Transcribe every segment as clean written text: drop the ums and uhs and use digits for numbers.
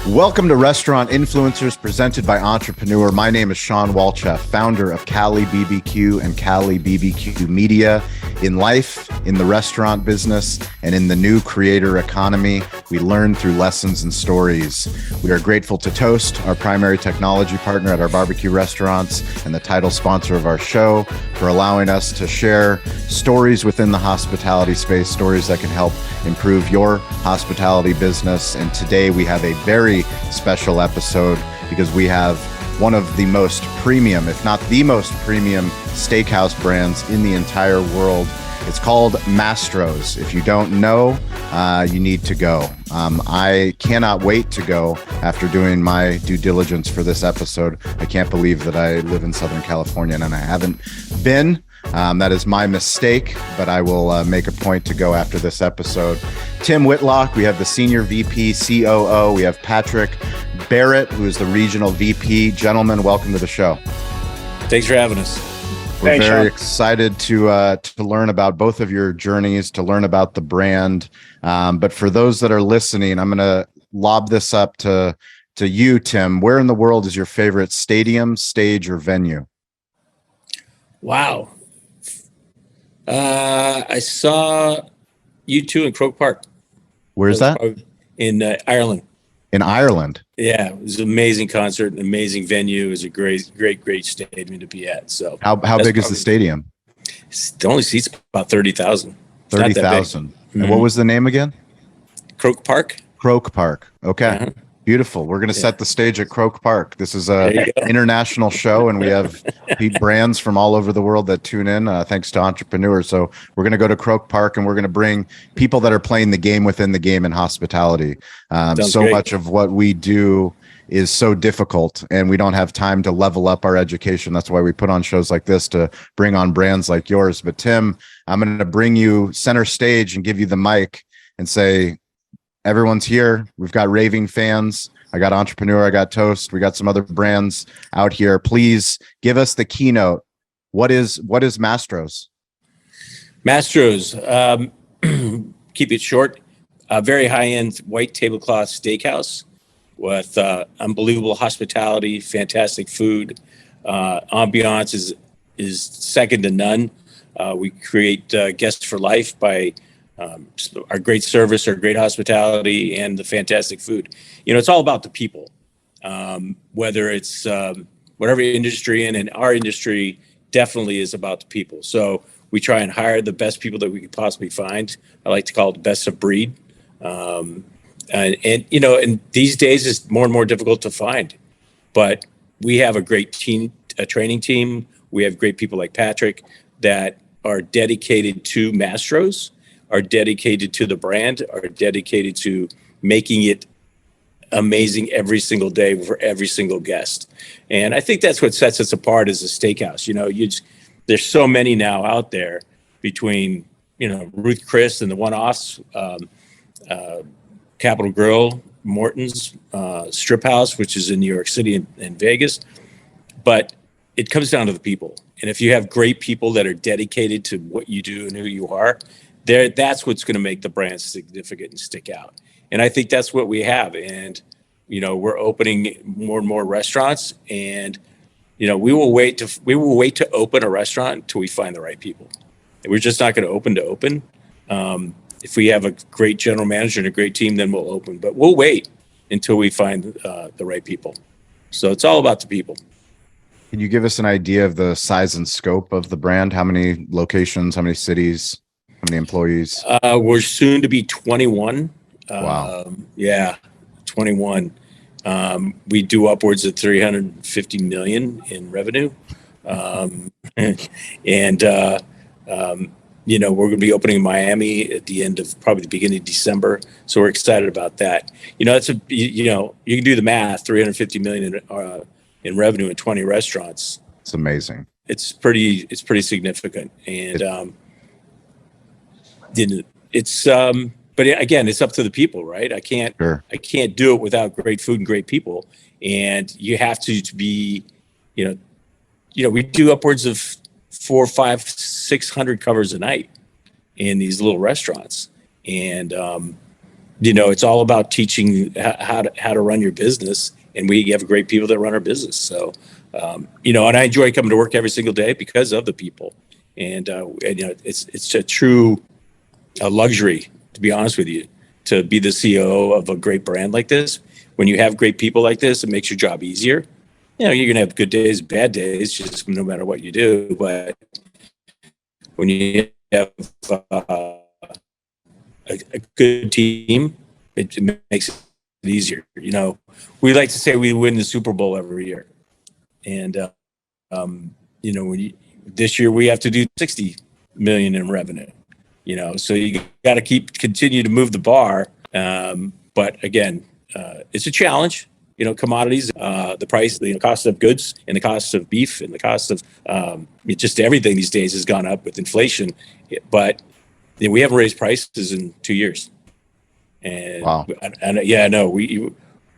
Welcome to Restaurant Influencers presented by Entrepreneur. My name is Sean Walchef, founder of Cali BBQ and Cali BBQ Media. In life, in the restaurant business, and in the new creator economy, we learn through lessons and stories. We are grateful to Toast, our primary technology partner at our barbecue restaurants and the title sponsor of our show, for allowing us to share stories within the hospitality space, stories that can help improve your hospitality business. And today we have a very special episode because we have one of the most premium, if not the most premium, steakhouse brands in the entire world. It's called Mastro's. If you don't know, you need to go. I cannot wait to go after doing my due diligence for this episode. I can't believe that I live in Southern California and I haven't been. That is my mistake, but I will make a point to go after this episode. Tim Whitlock, we have the Senior VP, COO. We have Patrick Barrett, who is the Regional VP. Gentlemen, welcome to the show. Thanks for having us. We're very excited to learn about both of your journeys, to learn about the brand. But for those that are listening, I'm going to lob this up to you, Tim. Where in the world is your favorite stadium, stage, or venue? Wow. I saw U2 in Croke Park. Where's that? In Ireland. In Ireland? Yeah, it was an amazing concert, an amazing venue. It was a great stadium to be at. So how big is the stadium? It only seats about 30,000. 30,000. And what was the name again? Croke Park. Croke Park. Okay. Uh-huh. Beautiful. We're going to set the stage at Croke Park. This is an international show, and we have brands from all over the world that tune in, thanks to Entrepreneur. So we're going to go to Croke Park, and we're going to bring people that are playing the game within the game in hospitality. So great. Much of what we do is so difficult, and we don't have time to level up our education. That's why we put on shows like this, to bring on brands like yours. But Tim, I'm going to bring you center stage and give you the mic and say, everyone's here. We've got raving fans. I got Entrepreneur. I got Toast. We got some other brands out here. Please give us the keynote. What is Mastro's? Mastro's, keep it short. A very high-end white tablecloth steakhouse with unbelievable hospitality, fantastic food. Ambiance is second to none. We create guests for life by our great service, our great hospitality, and the fantastic food. You know, it's all about the people. Whether it's whatever industry, and in our industry, definitely is about the people. So we try and hire the best people that we could possibly find. I like to call it the best of breed. And you know, and these days it's more and more difficult to find. But we have a great team, a training team. We have great people like Patrick that are dedicated to Mastro's, are dedicated to the brand, are dedicated to making it amazing every single day for every single guest. And I think that's what sets us apart as a steakhouse. You know, there's so many now out there between, you know, Ruth Chris and the one-offs, Capitol Grill, Morton's, Strip House, which is in New York City and Vegas. But it comes down to the people. And if you have great people that are dedicated to what you do and who you are, that's what's going to make the brand significant and stick out. And I think that's what we have. And, you know, we're opening more and more restaurants, and, you know, we will wait to open a restaurant until we find the right people. We're just not going to open. If we have a great general manager and a great team, then we'll open, but we'll wait until we find the right people. So it's all about the people. Can you give us an idea of the size and scope of the brand? How many locations, how many cities, how many employees? We're soon to be 21. Wow. Yeah, 21. We do upwards of 350 million in revenue. You know, we're going to be opening in Miami at the end of probably the beginning of December. So we're excited about that. You know, you know, you can do the math, 350 million in revenue in 20 restaurants. It's amazing. It's pretty significant. And, but again, it's up to the people, right? I can't do it without great food and great people. And you have to be, you know, we do upwards of 400, 500, 600 covers a night in these little restaurants. And it's all about teaching how to run your business, and we have great people that run our business. So, and I enjoy coming to work every single day because of the people, and it's a true luxury, to be honest with you, to be the CEO of a great brand like this. When you have great people like this, it makes your job easier. You're gonna have good days, bad days, just no matter what you do. But when you have a good team, it makes it easier. We like to say we win the Super Bowl every year, and this year we have to do 60 million in revenue. So you got to continue to move the bar. But again, it's a challenge. Commodities, the price, the cost of goods, and the cost of beef, and the cost of just everything these days has gone up with inflation. But we haven't raised prices in 2 years. And wow.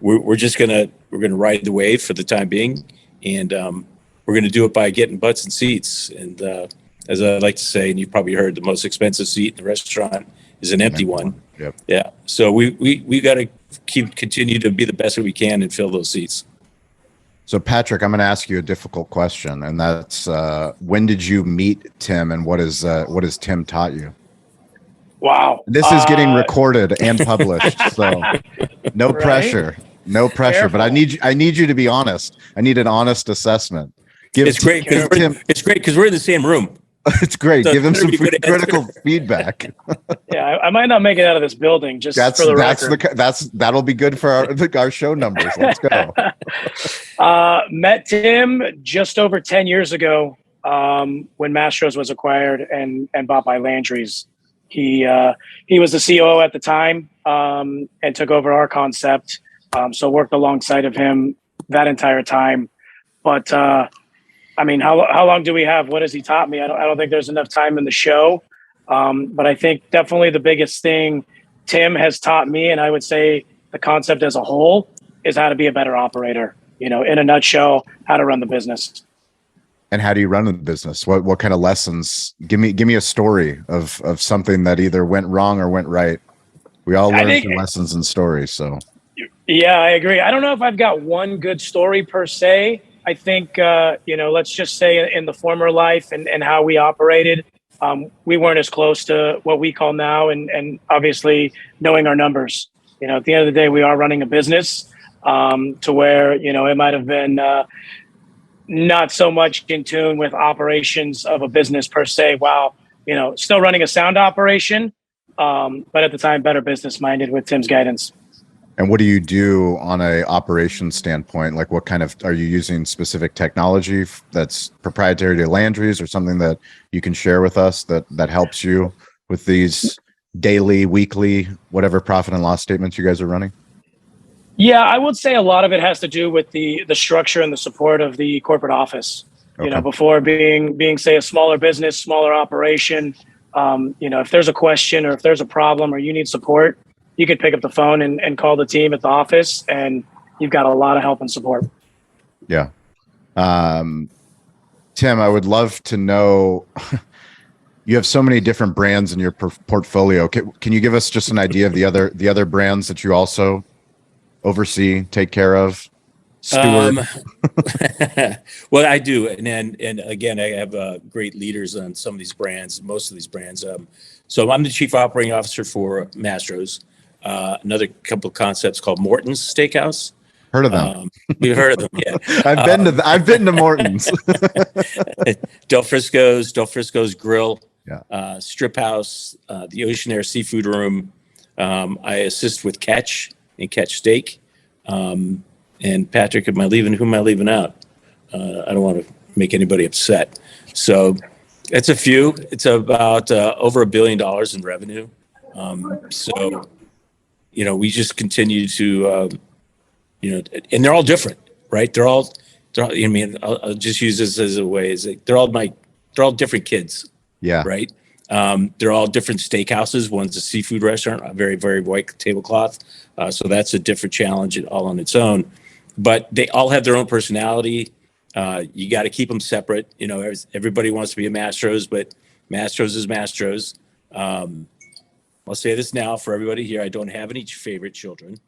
We're just gonna ride the wave for the time being, and we're gonna do it by getting butts and seats. And as I like to say, and you've probably heard, the most expensive seat in the restaurant is an empty one. Yep. Yeah. So we got to continue to be the best that we can and fill those seats. So Patrick, I'm going to ask you a difficult question, and that's when did you meet Tim, and what is Tim taught you? Wow. This is getting recorded and published, so no pressure. No pressure. Careful. But I need you to be honest. I need an honest assessment. It's great because we're in the same room. It's great. So give him some critical feedback. Yeah, I might not make it out of this building. Just for the record. That'll be good for our show numbers. Let's go. Met Tim just over 10 years ago when Mastro's was acquired and bought by Landry's. He was the COO at the time and took over our concept. So worked alongside of him that entire time. But how long do we have? What has he taught me? I don't think there's enough time in the show. But I think definitely the biggest thing Tim has taught me, and I would say the concept as a whole, is how to be a better operator. In a nutshell, how to run the business. And how do you run the business? What kind of lessons? Give me a story of something that either went wrong or went right. We all learn from lessons and stories. So. Yeah, I agree. I don't know if I've got one good story per se. I think, let's just say in the former life and how we operated, we weren't as close to what we call now and obviously knowing our numbers. At the end of the day, we are running a business to where, it might have been not so much in tune with operations of a business per se, while, still running a sound operation, but at the time, better business minded with Tim's guidance. And what do you do on a operations standpoint? Like, what kind of, are you using specific technology that's proprietary to Landry's, or something that you can share with us that helps you with these daily, weekly, whatever profit and loss statements you guys are running? Yeah, I would say a lot of it has to do with the structure and the support of the corporate office. Okay. Before being say a smaller business, smaller operation, if there's a question or if there's a problem or you need support, you could pick up the phone and call the team at the office, and you've got a lot of help and support. Yeah. Tim, I would love to know, you have so many different brands in your portfolio. Can you give us just an idea of the other brands that you also oversee, take care of, steward? Well, I do. And again, I have great leaders on some of these brands, most of these brands. So I'm the chief operating officer for Mastro's. Another couple of concepts called Morton's Steakhouse. Heard of them? We've heard of them, yeah. I've been to Morton's. Del Frisco's Grill, yeah. Strip House, the Ocean Air Seafood Room. I assist with Catch and Catch Steak. And Patrick, who am I leaving out? I don't want to make anybody upset. So it's a few. It's about over $1 billion in revenue. We just continue to, and they're all different, right? They're all I'll just use this as a way. Is like they're all different kids. Yeah. Right. They're all different steakhouses. One's a seafood restaurant, a very, very white tablecloth. So that's a different challenge all on its own. But they all have their own personality. You got to keep them separate. Everybody wants to be a Mastro's, but Mastro's is Mastro's. I'll say this now for everybody here. I don't have any favorite children.